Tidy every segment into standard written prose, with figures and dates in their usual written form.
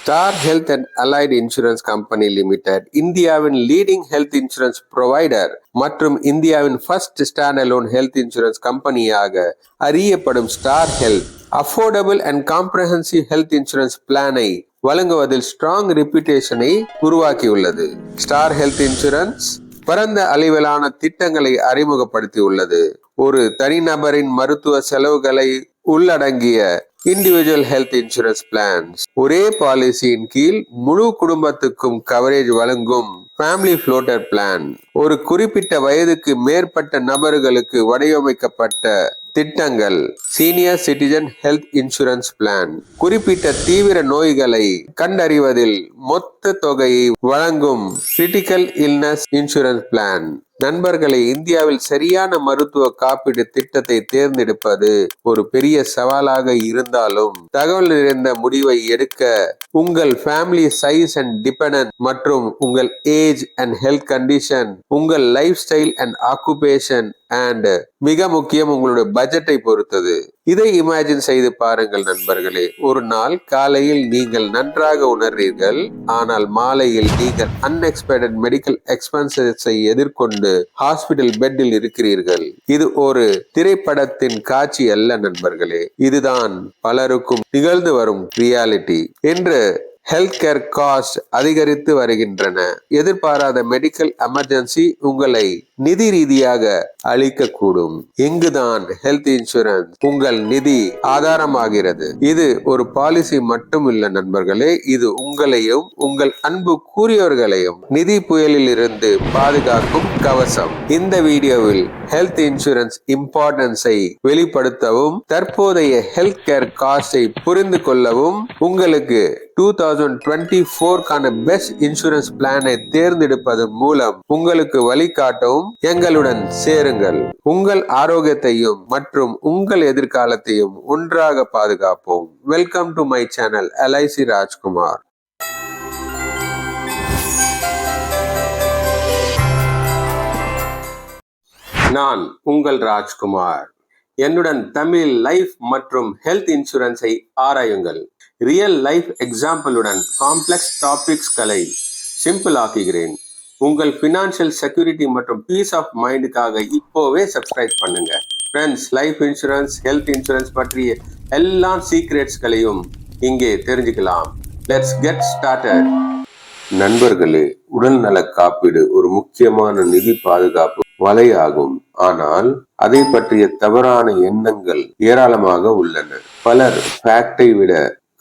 Star health and allied insurance company limited இந்தியாவின் leading health insurance provider மற்றும் இந்தியாவின் first stand alone health insurance கம்பெனியாக அறியப்படும் star health affordable and comprehensive health insurance பிளானை வழங்குவதில் strong ரெப்யூட்டேஷனை உருவாக்கியுள்ளது. ஸ்டார் ஹெல்த் இன்சூரன்ஸ் பரந்த அளவிலான திட்டங்களை அறிமுகப்படுத்தியுள்ளது. ஒரு தனிநபரின் மருத்துவ செலவுகளை உள்ளடங்கிய இண்டிவிஜுவல் ஹெல்த் இன்சூரன்ஸ் பிளான்ஸ், ஒரே பாலிசியின் கீழ் முழு குடும்பத்துக்கும் கவரேஜ் வழங்கும் ஃபேமிலி ஃப்ளோட்டர் பிளான், ஒரு குறிப்பிட்ட வயதுக்கு மேற்பட்ட நபர்களுக்கு வடிவமைக்கப்பட்ட திட்டங்கள், senior citizen health insurance plan, குறிப்பிட்ட தீவிர நோய்களை கண்டறிவதில் மொத்த தொகையை வழங்கும் கிரிட்டிக்கல் இல்னஸ் இன்சூரன்ஸ் பிளான். நண்பர்களை, இந்தியாவில் சரியான மருத்துவ காப்பீடு திட்டத்தை தேர்ந்தெடுப்பது ஒரு பெரிய சவாலாக இருந்தாலும் தகவல் நிறைந்த முடிவை எடுக்க உங்கள் ஃபேமிலி சைஸ் அண்ட் டிபெண்டன்ட் மற்றும் உங்கள் ஏஜ் அண்ட் ஹெல்த் கண்டிஷன், உங்கள் life style and occupation and மிக முக்கியம் உங்களுடைய பட்ஜெட்டை பொறுத்தது. இதை இமேஜின் செய்து பாருங்கள் நண்பர்களே. ஒரு நாள் காலையில் நீங்கள் நன்றாக உணர்றீர்கள், ஆனால் மாலையில் நீங்கள் அன்எக்ஸ்பெக்டட் மெடிக்கல் எக்ஸ்பென்சஸை எதிர்கொண்டு ஹாஸ்பிட்டல் பெட்டில் இருக்கிறீர்கள். இது ஒரு திரைப்படத்தின் காட்சி அல்ல நண்பர்களே, இதுதான் பலருக்கும் நிகழ்ந்து வரும் ரியாலிட்டி. என்று ஹெல்த் கேர் காஸ்ட் அதிகரித்து வருகின்றன. எதிர்பாராத மெடிக்கல் எமர்ஜென்சி உங்களை நிதி ரீதியாக அழிக்கக்கூடும். இங்குதான் ஹெல்த் இன்சூரன்ஸ் உங்கள் நிதி ஆதாரமாகிறது. இது ஒரு பாலிசி மட்டும் இல்ல நண்பர்களே, இது உங்களையும் உங்கள் அன்பு கூறியவர்களையும் நிதி புயலில் இருந்து பாதுகாக்கும் கவசம். இந்த வீடியோவில் ஹெல்த் இன்சூரன்ஸ் இம்பார்ட்டன்ஸை வெளிப்படுத்தவும் தற்போதைய ஹெல்த் கேர் காஸ்டை புரிந்து கொள்ளவும் உங்களுக்கு 2024 பெஸ்ட் இன்சூரன்ஸ் பிளானை தேர்ந்தெடுப்பது மூலம் உங்களுக்கு வழிகாட்டவும் எங்களுடன் சேருங்கள். உங்கள் ஆரோக்கியத்தையும் மற்றும் உங்கள் எதிர்காலத்தையும் ஒன்றாக பாதுகாப்போம். Welcome to my channel LIC Rajkumar. நான் உங்கள் ராஜ்குமார். என்னுடன் தமிழ் லைஃப் மற்றும் ஹெல்த் இன்சூரன்ஸை ஆராயுங்கள். ரியல் லைஃப் எக்ஸாம்பிளுடன் காம்ப்ளெக்ஸ் டாபிக்ஸ்களை சிம்பிள் ஆக்குகிறேன். உங்கள் ஃபினான்ஷியல் செக்யூரிட்டி மற்றும் பீஸ் ஆஃப் மைண்டுக்காக இப்போவே சப்ஸ்கிரைப் பண்ணுங்க. Friends, life insurance, health insurance பற்றிய எல்லா சீக்ரெட்ஸ்களையும் இங்கே தெரிஞ்சுக்கலாம். Let's get started. நண்பர்களே, உடல்நல காப்பீடு ஒரு முக்கியமான நிதி பாதுகாப்பு வலையாகும். ஆனால் அதை பற்றிய தவறான எண்ணங்கள் ஏராளமாக உள்ளன. பலர் ஃபேக்டை விட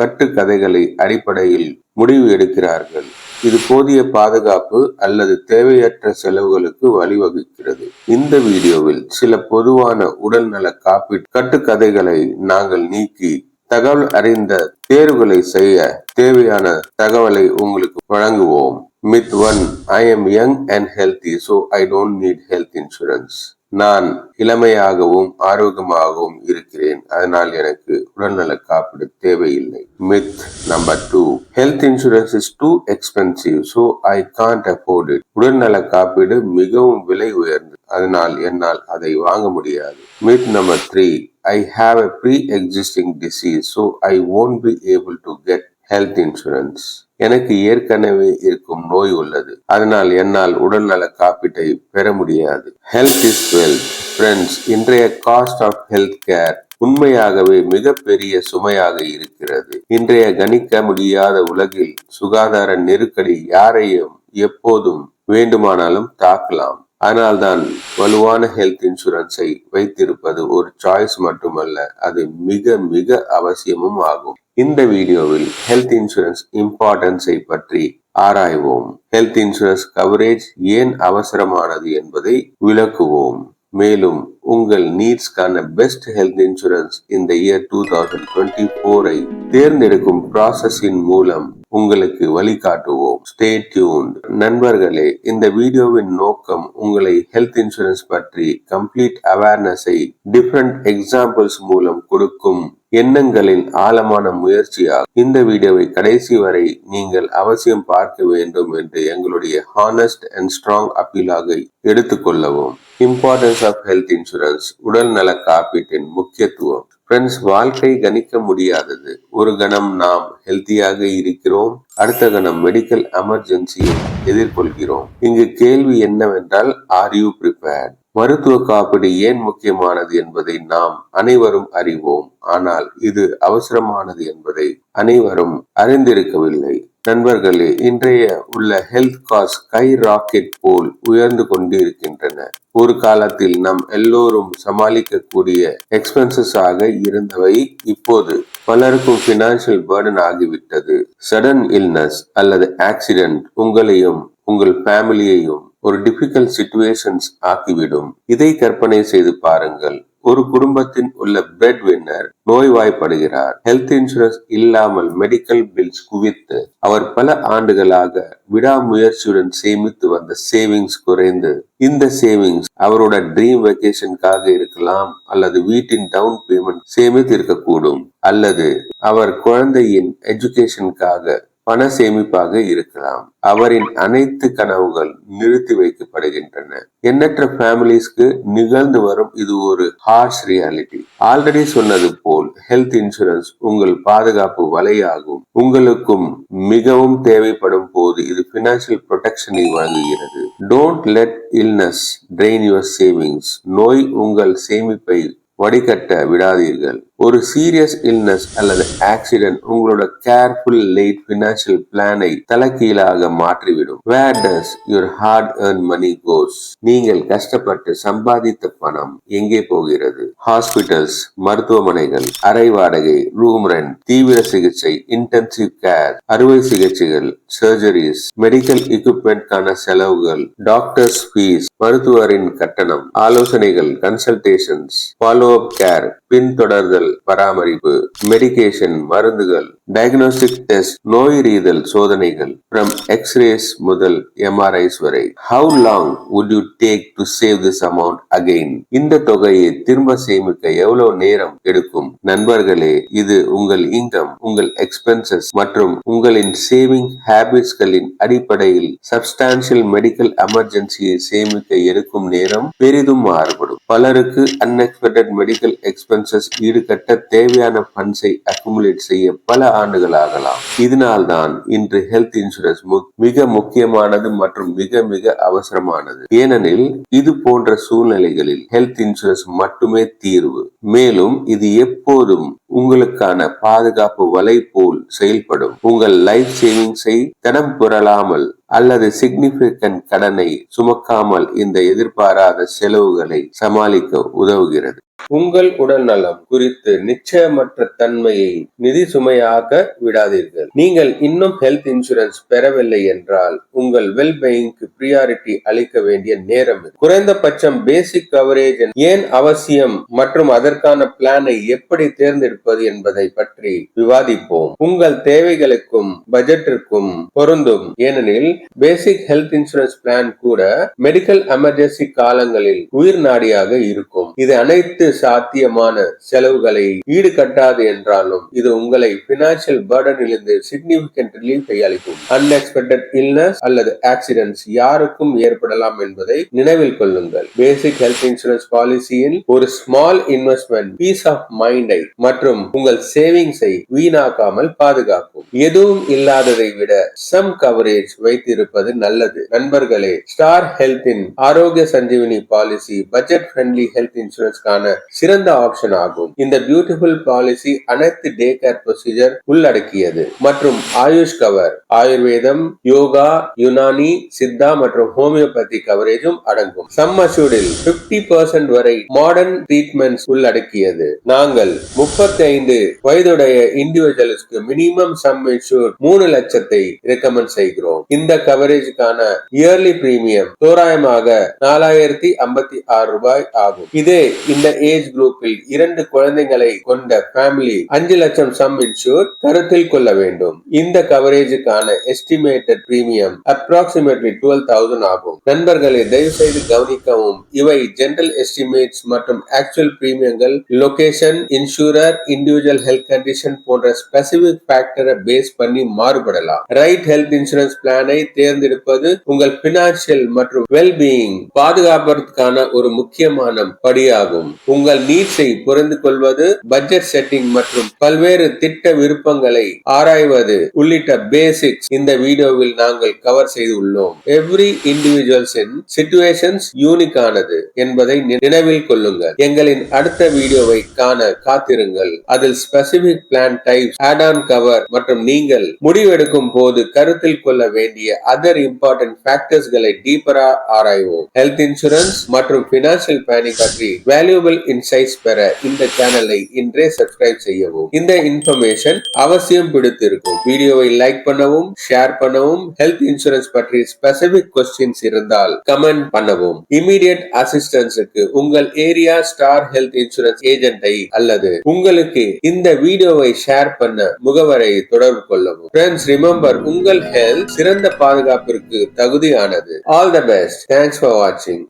கட்டுக்கதைகளை அடிப்படையில் முடிவு எடுக்கிறார்கள். இது போதிய பாதுகாப்பு அல்லது தேவையற்ற செலவுகளுக்கு வழிவகுக்கிறது. இந்த வீடியோவில் சில பொதுவான உடல்நல காப்பீடு கட்டுக்கதைகளை நாங்கள் நீக்கி தகவல் அறிந்த தேர்வுகளை செய்ய தேவையான தகவலை உங்களுக்கு வழங்குவோம். Myth 1. I am young and healthy, so I don't need health insurance. நான் இளமையாகவும் ஆரோக்கியமாகவும் இருக்கிறேன், அதனால் எனக்கு உடல்நல காப்பீடு தேவையில்லை. Myth number 2. Health insurance is too expensive, so I can't afford it. உடல்நல காப்பீடு மிகவும் விலை உயர்ந்தது, அதனால் என்னால் அதை வாங்க முடியாது. Myth number 3. I have a pre-existing disease, so I won't be able to get health insurance. எனக்கு ஏற்கனவே இருக்கும் நோய் உள்ளது, அதனால் என்னால் உடல்நல காப்பீட்டை பெற முடியாது. Health is wealth. ஃப்ரெண்ட்ஸ், இன்றைய காஸ்ட் ஆஃப் ஹெல்த் கேர் உண்மையாகவே மிகப்பெரிய சுமையாக இருக்கிறது. இன்றைய கணிக்க முடியாத உலகில் சுகாதார நெருக்கடி யாரையும் எப்போதும் வேண்டுமானாலும் தாக்கலாம். அதனால்தான் வலுவான ஹெல்த் இன்சூரன்ஸை வைத்திருப்பது ஒரு சாய்ஸ் மட்டுமல்ல, அது மிக மிக அவசியமும் ஆகும். இந்த வீடியோவில் ஹெல்த் இன்சூரன்ஸ் இம்பார்ட்டன்ஸை பற்றி ஆராய்வோம். ஹெல்த் இன்சூரன்ஸ் கவரேஜ் ஏன் அவசரமானது என்பதை விளக்குவோம். மேலும் உங்கள் நீட்ஸ்க்கான பெஸ்ட் ஹெல்த் இன்சூரன்ஸ் இந்த இயர் 2024 தேர்ந்தெடுக்கும் ப்ராசஸின் மூலம் உங்களுக்கு வழிகாட்டுவோம். Stay tuned. நண்பர்களே, இந்த வீடியோவின் நோக்கம் உங்களை ஹெல்த் இன்சூரன்ஸ் பற்றி கம்ப்ளீட் அவேர்னஸை டிஃபரண்ட் எக்ஸாம்பிள்ஸ் மூலம் கொடுக்கும் எண்ணங்களின் ஆழமான முயற்சியாகும். இந்த வீடியோவை கடைசி வரை நீங்கள் அவசியம் பார்க்க வேண்டும் என்று எங்களுடைய ஹானஸ்ட் அண்ட் ஸ்ட்ராங் அப்பீலாக எடுத்துக்கொள்ளவும். இம்பார்ட்டன்ஸ் ஆஃப் ஹெல்த் இன்சூரன்ஸ், உடல் நல காப்பீட்டின் முக்கியத்துவம். ஃப்ரெண்ட்ஸ், வாழ்க்கை கணிக்க முடியாதது. ஒரு கணம் நாம் ஹெல்த்தியாக இருக்கிறோம், அடுத்த கணம் மெடிக்கல் எமர்ஜென்சியை எதிர்கொள்கிறோம். இங்கு கேள்வி என்னவென்றால், ஆர் யூ ப்ரிப்பேர்ட்? மருத்துவ காப்பீடு ஏன் முக்கியமானது என்பதை நாம் அனைவரும் அறிவோம். ஆனால் இது அவசரமானது என்பதை அனைவரும் அறிந்திருக்கவில்லை. நண்பர்களே, இன்றைய உள்ள ஹெல்த் காஸ்ட் ஸ்கை ராக்கெட் போல் உயர்ந்து கொண்டிருக்கின்றன. ஒரு காலத்தில் நம் எல்லோரும் சமாளிக்கக்கூடிய எக்ஸ்பென்சஸ் ஆக இருந்தவை இப்போது பலருக்கும் பினான்சியல் பர்டன் ஆகிவிட்டது. சடன் இல்னஸ் அல்லது ஆக்சிடென்ட் உங்களையும் உங்கள் ஃபேமிலியையும் ஒரு டிஃபிகல்ட் சிச்சுவேஷன்ஸ் ஆக்கிவிடும். இதை கற்பனை செய்து பாருங்கள். ஒரு குடும்பத்தின் உள்ள பிரெட் வின்னர் நோய்வாய்ப்படுகிறார். ஹெல்த் இன்சூரன்ஸ் இல்லாமல் மெடிக்கல் பில்ஸ் குவித்து அவர் பல ஆண்டுகளாக விடாமுயற்சியுடன் சேமித்து வந்த சேவிங்ஸ் குறைந்து, இந்த சேவிங்ஸ் அவரோட ட்ரீம் வெக்கேஷனுக்காக இருக்கலாம், அல்லது வீட்டின் டவுன் பேமெண்ட் சேமித்து இருக்கக்கூடும், அல்லது அவர் குழந்தையின் எஜுகேஷனுக்காக பண சேமிப்பாக இருக்கலாம். அவரின் அனைத்து கனவுகள் நிறுத்தி வைக்கப்படுகின்றன. எண்ணற்ற ஃபேமிலிஸ்க்கு நிகழ்ந்து வரும் இது ஒரு ஹார்ஷ் ரியாலிட்டி. ஆல்ரெடி சொன்னது போல் ஹெல்த் இன்சூரன்ஸ் உங்கள் பாதுகாப்பு வலையாகும். உங்களுக்கும் மிகவும் தேவைப்படும் போது இது பினான்சியல் ப்ரொடெக்ஷனை வழங்குகிறது. Don't let illness train your savings. நோய் உங்கள் சேமிப்பை வடிகட்ட விடாதீர்கள். ஒரு சீரியஸ் இல்னஸ் அல்லது ஆக்சிடென்ட் உங்களோட கேர்ஃபுல் லேட் பினான்சியல் பிளானை தலைகீழாக மாற்றிவிடும். வேர் டஸ் யுவர் ஹார்ட் earned மணி கோஸ்? நீங்கள் கஷ்டப்பட்டு சம்பாதித்த பணம் எங்கே போகிறது? ஹாஸ்பிட்டல்ஸ், மருத்துவமனைகள், அறை வாடகை, ரூம் ரெண்ட், தீவிர சிகிச்சை, இன்டென்சிவ் கேர், அறுவை சிகிச்சைகள், சர்ஜரிஸ், மெடிக்கல் எக்யூப்மெண்ட்கான செலவுகள், டாக்டர்ஸ் ஃபீஸ், மருத்துவரின் கட்டணம், ஆலோசனைகள், கன்சல்டேஷன்ஸ், ஃபாலோ அப் கேர், பின்தொடர்தல் பராமரிப்பு, மெடிகேஷன், மருந்துகள், டயக்னோஸ்டிக் டெஸ்ட், நோயறிதல் சோதனைகள், ஃப்ரம் எக்ஸ்ரேஸ் முதல் எம்ஆர்ஐஸ் வரை. How long would you take to save this amount again? இந்த தொகையை திரும்ப சேமிக்க எவ்வளவு நேரம் எடுக்கும்? நண்பர்களே, இது உங்கள் இன்கம், உங்கள் எக்ஸ்பென்சஸ் மற்றும் உங்களின் சேவிங் ஹேபிட்ஸ்களின் அடிப்படையில் சப்ஸ்டான்சியல் மெடிக்கல் எமர்ஜென்சியை சேமிக்க எடுக்கும் நேரம் பெரிதும் மாறுபடும். பலருக்கு அன்எக்ஸ்பெக்டட் மெடிக்கல் எக்ஸ்பென்சஸ் ஈடுகட்ட தேவையான ஃபண்ட்ஸை அக்குமுலேட் செய்ய பல ஆண்டுகள் ஆகலாம். இதனால் தான் இன்று ஹெல்த் இன்சூரன்ஸ் மிக முக்கியமானது மற்றும் மிக மிக அவசரமானது. ஏனெனில் இது போன்ற சூழ்நிலைகளில் ஹெல்த் இன்சூரன்ஸ் மட்டுமே தீர்வு. மேலும் இது எப்போதும் உங்களுக்கான பாதுகாப்பு வலை போல் செயல்படும். உங்கள் லைஃப் சேவிங்ஸை தடம் புரளாமல் அல்லது சிக்னிபிகன்ட் கடனை சுமக்காமல் இந்த எதிர்பாராத செலவுகளை சமாளிக்க உதவுகிறது. உங்கள் உடல் நலம் குறித்து நிச்சயமற்ற தன்மையை நிதி சுமையாக விடாதீர்கள். நீங்கள் இன்னும் ஹெல்த் இன்சூரன்ஸ் பெறவில்லை என்றால் உங்கள் வெல்பீயிங்க்கு பிரியாரிட்டி அளிக்க வேண்டிய நேரம். குறைந்தபட்சம் பேசிக் கவரேஜ் ஏன் அவசியம் மற்றும் அதற்கான பிளானை எப்படி தேர்ந்தெடுப்பது என்பதை பற்றி விவாதிப்போம். உங்கள் தேவைகளுக்கும் பட்ஜெட்டிற்கும் பொருந்தும். ஏனெனில் பேசிக் ஹெல்த் இன்சூரன்ஸ் பிளான் கூட மெடிக்கல் எமர்ஜென்சி காலங்களில் உயிர் நாடியாக இருக்கும். இது அனைத்து சாத்தியமான செலவுகளை ஈடுகட்டாது என்றாலும் இது உங்களை பினான்சியல் பர்டனிலிருந்து சிக்னிபிகன்ட் ரிலீஃபை அளிக்கும். அன்எக்ஸ்பெக்டட் இல்னஸ் அல்லது ஆக்சிடென்ட்ஸ் யாருக்கும் ஏற்படலாம் என்பதை நினைவில் கொள்ளுங்கள். பேசிக் ஹெல்த் இன்சூரன்ஸ் பாலிசியில் ஒரு ஸ்மால் இன்வெஸ்ட்மெண்ட் பீஸ் ஆஃப் மைண்டை மற்றும் உங்கள் சேவிங்ஸை வீணாக்காமல் பாதுகாக்கும். எதுவும் இல்லாததை விட சம் கவரேஜ் வைத்திருப்பது நல்லது. நண்பர்களே, ஸ்டார் ஹெல்த்தின் Arogya Sanjeevani policy budget friendly health இன்சூரன்ஸ்கான சிறந்த ஆப்ஷன் ஆகும். இந்த பியூட்டிஃபுல் பாலிசி அனைத்து டே கேர் ப்ரொசீஜர் உள்ளடக்கியது மற்றும் ஆயுஷ் கவர், ஆயுர்வேதம், யோகா, யுனானி, சித்தா மற்றும் ஹோமியோபதி கவரேஜும் அடங்கும். சம் அஷ்யூர்டில் 50% வரை மாடர்ன் ட்ரீட்மெண்ட்ஸ் உள்ளடக்கியது. நாங்கள் 35 வயதுடைய இண்டிவிஜுவல்ஸ்க்கு மினிமம் சம் இன்சூர் 3 லட்சத்தை ரெக்கமெண்ட் செய்கிறோம். இந்த கவரேஜுக்கான இயர்லி பிரீமியம் தோராயமாக 4056 ரூபாய் ஆகும். இதே இந்த ஏஜ் குரூப்பில் 2 குழந்தைகளை கொண்ட ஃபேமிலி 5 லட்சம் சம் இன்சூர் கருத்தில் கொள்ள வேண்டும். இந்த கவரேஜுக்கான எஸ்டிமேட்டட் பிரீமியம் அப்ராக்சிமேட்லி 12,000 ஆகும். நண்பர்களே, தயவு செய்து கவனிக்கவும். இவை ஜெனரல் எஸ்டிமேட்ஸ் மற்றும் ஆக்சுவல் பிரீமியங்கள் location, insurer, individual health condition போன்ற ஸ்பெசிபிக் ஃபேக்டரை பேஸ் பண்ணி மாறுபடலாம். ரைட் ஹெல்த் இன்சூரன்ஸ் பிளானை தேர்ந்தெடுப்பது உங்கள் பினான்சியல் மற்றும் வெல்பீயிங் பாதுகாப்பதற்கான ஒரு முக்கியமான படியாகும். உங்கள் நீட்ஸை புரிந்து கொள்வது, பட்ஜெட் செட்டிங் மற்றும் பல்வேறு திட்ட விருப்பங்களை ஆராய்வது உள்ளிட்ட பேசிக்ஸ் இந்த வீடியோவில் நாங்கள் கவர் செய்து உள்ளோம். எவ்ரி இண்டிவிஜுவல்ஸ் இன் சிச்சுவேஷன்ஸ் யூனிக் ஆனது என்பதை நினைவில் கொள்ளுங்கள். எங்களின் அடுத்த வீடியோவை காண காத்திருங்கள். அதில் specific plan types, add on cover மற்றும் நீங்கள் முடிவெடுக்கும் போது கருத்தில் கொள்ள வேண்டிய அதர் இம்பார்ட்டன்ட் ஃபேக்டர்ஸ்களை டீப்பரா ஆராய்வோம். ஹெல்த் இன்சூரன்ஸ் மற்றும் பினான்சியல் பிளானிங் பற்றி வேல்யூபிள் இன்சைட்ஸ் பெற இந்த சேனலை இன்றே சப்ஸ்கிரைப் செய்யவும். இந்த இன்ஃபர்மேஷன் அவசியம் பிடித்திருக்கும். வீடியோவை லைக் பண்ணவும், ஷேர் பண்ணவும். ஹெல்த் இன்சூரன்ஸ் பற்றி ஸ்பெசிபிக் கொஸ்டின்ஸ் இருந்தால் கமெண்ட் பண்ணவும். இமிடியேட் அசிஸ்டன்ஸுக்கு உங்கள் ஏரியா ஸ்டார் ஹெல்த் இன்சூரன்ஸ் ஏஜென்ட்டை அல்லது உங்களுக்கு இந்த வீடியோவை ஷேர் பண்ண முகவரை தொடர்பு கொள்ளவும். ஃப்ரெண்ட்ஸ், ரிமெம்பர், உங்கள் ஹெல்த் சிறந்த பாதுகாப்பிற்கு தகுதியானது. All the best. Thanks for வாட்சிங்.